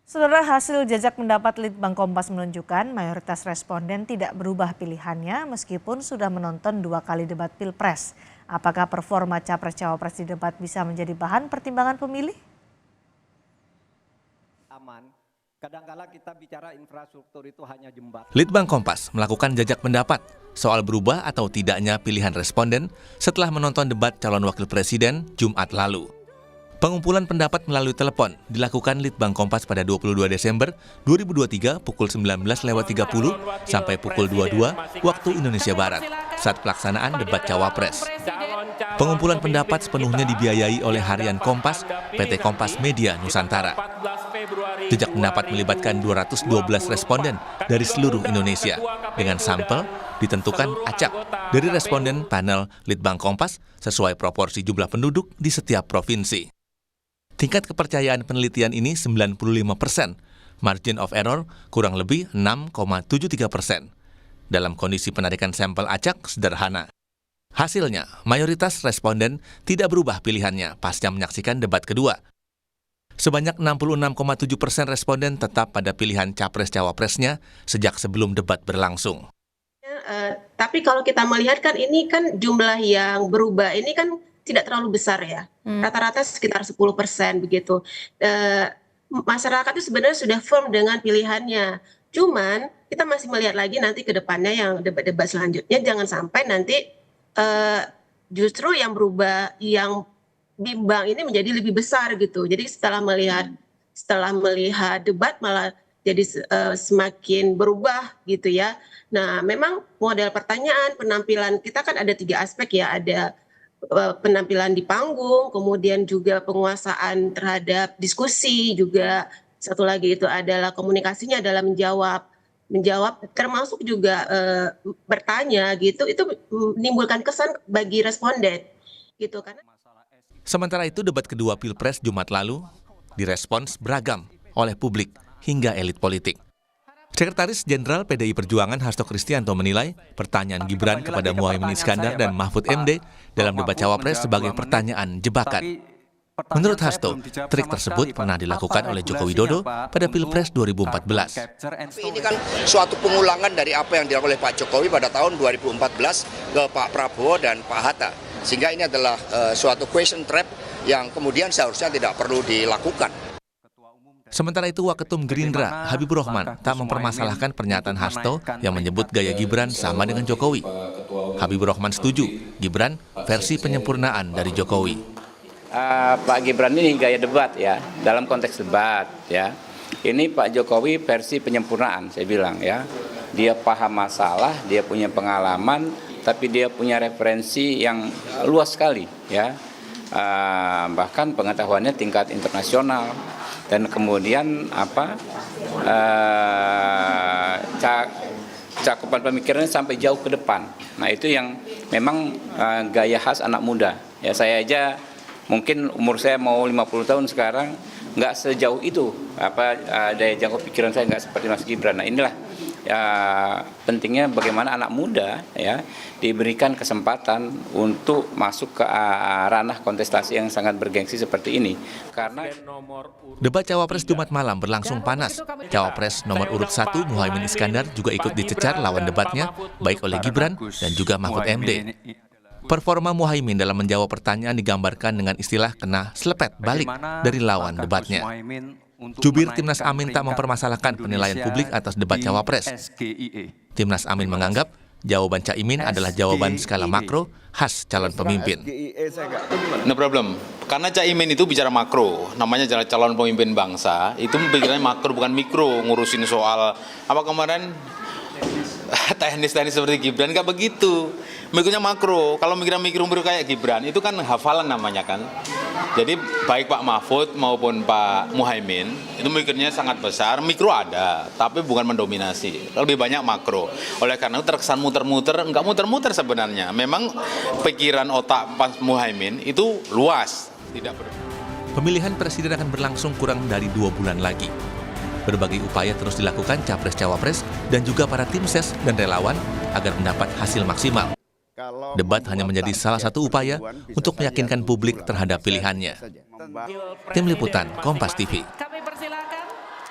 Saudara, hasil jajak pendapat Litbang Kompas menunjukkan mayoritas responden tidak berubah pilihannya meskipun sudah menonton 2 kali debat Pilpres. Apakah performa Capres-Cawapres di debat bisa menjadi bahan pertimbangan pemilih? Kadang-kala kita bicara infrastruktur itu hanya jembatan. Litbang Kompas melakukan jajak pendapat soal berubah atau tidaknya pilihan responden setelah menonton debat calon wakil presiden Jumat lalu. Pengumpulan pendapat melalui telepon dilakukan Litbang Kompas pada 22 Desember 2023 pukul 19.30 sampai pukul 22 waktu Indonesia Barat saat pelaksanaan debat Cawapres. Pengumpulan pendapat sepenuhnya dibiayai oleh Harian Kompas, PT Kompas Media Nusantara. Jajak pendapat melibatkan 212 responden dari seluruh Indonesia dengan sampel ditentukan acak dari responden panel Litbang Kompas sesuai proporsi jumlah penduduk di setiap provinsi. Tingkat kepercayaan penelitian ini 95%, margin of error kurang lebih 6,73%. Dalam kondisi penarikan sampel acak sederhana. Hasilnya, mayoritas responden tidak berubah pilihannya pasca menyaksikan debat kedua. Sebanyak 66,7% responden tetap pada pilihan Capres-Cawapresnya sejak sebelum debat berlangsung. Tapi kalau kita melihat kan ini kan jumlah yang berubah ini kan tidak terlalu besar ya, rata-rata sekitar 10% begitu. Masyarakat itu sebenarnya sudah firm dengan pilihannya. Cuman kita masih melihat lagi nanti ke depannya yang debat-debat selanjutnya jangan sampai nanti justru yang berubah, yang bimbang ini menjadi lebih besar gitu. Jadi setelah melihat debat malah jadi semakin berubah gitu ya. Nah, memang model pertanyaan, penampilan kita kan ada 3 aspek ya, ada penampilan di panggung, kemudian juga penguasaan terhadap diskusi, juga satu lagi itu adalah komunikasinya dalam menjawab termasuk juga bertanya gitu, itu menimbulkan kesan bagi responden gitu. Karena Sementara itu debat kedua Pilpres Jumat lalu direspons beragam oleh publik hingga elit politik. Sekretaris Jenderal PDI Perjuangan Hasto Kristianto menilai pertanyaan Gibran kepada Muhaimin Iskandar dan Mahfud MD dalam debat Cawapres sebagai pertanyaan jebakan. Menurut Hasto, trik tersebut pernah dilakukan oleh Joko Widodo pada Pilpres 2014. Ini kan suatu pengulangan dari apa yang dilakukan oleh Pak Jokowi pada tahun 2014 ke Pak Prabowo dan Pak Hatta. Sehingga ini adalah suatu question trap yang kemudian seharusnya tidak perlu dilakukan. Sementara itu, Waketum Gerindra, Habibur Rahman, tak mempermasalahkan pernyataan Hasto yang menyebut gaya Gibran sama dengan Jokowi. Habibur Rahman setuju, Gibran versi penyempurnaan dari Jokowi. Pak Gibran ini gaya debat ya, dalam konteks debat ya. Ini Pak Jokowi versi penyempurnaan, saya bilang ya. Dia paham masalah, dia punya pengalaman, tapi dia punya referensi yang luas sekali ya. Bahkan pengetahuannya tingkat internasional. Dan kemudian cakupan pemikirannya sampai jauh ke depan. Nah, itu yang memang gaya khas anak muda. Ya, saya aja mungkin umur saya mau 50 tahun sekarang nggak sejauh itu daya jangkau pikiran saya nggak seperti Mas Gibran. Nah, inilah pentingnya bagaimana anak muda ya diberikan kesempatan untuk masuk ke ranah kontestasi yang sangat bergengsi seperti ini. Karena debat Cawapres Jumat malam berlangsung panas. Cawapres nomor urut 1 Muhaimin Iskandar juga ikut dicecar lawan debatnya baik oleh Gibran dan juga Mahfud MD. Performa Muhaimin dalam menjawab pertanyaan digambarkan dengan istilah kena selepet balik dari lawan debatnya. Jubir Timnas Amin tak mempermasalahkan penilaian publik atas debat Cawapres. Timnas Amin menganggap jawaban Caimin adalah jawaban skala makro khas calon pemimpin. No problem. Karena Caimin itu bicara makro, namanya calon pemimpin bangsa, itu pikirannya makro bukan mikro, ngurusin soal apa kemarin teknis-teknis seperti Gibran, nggak begitu. Mikirnya makro, kalau mikirnya mikro kayak Gibran, itu kan hafalan namanya kan. Jadi baik Pak Mahfud maupun Pak Muhaimin, itu mikirnya sangat besar, mikro ada, tapi bukan mendominasi. Lebih banyak makro. Oleh karena itu terkesan muter-muter, nggak muter-muter sebenarnya. Memang pikiran otak Pak Muhaimin itu luas. Pemilihan presiden akan berlangsung kurang dari 2 bulan lagi. Berbagai upaya terus dilakukan Capres-Cawapres dan juga para tim ses dan relawan agar mendapat hasil maksimal. Debat hanya menjadi salah satu upaya untuk meyakinkan publik terhadap pilihannya. Tim Liputan, Kompas TV.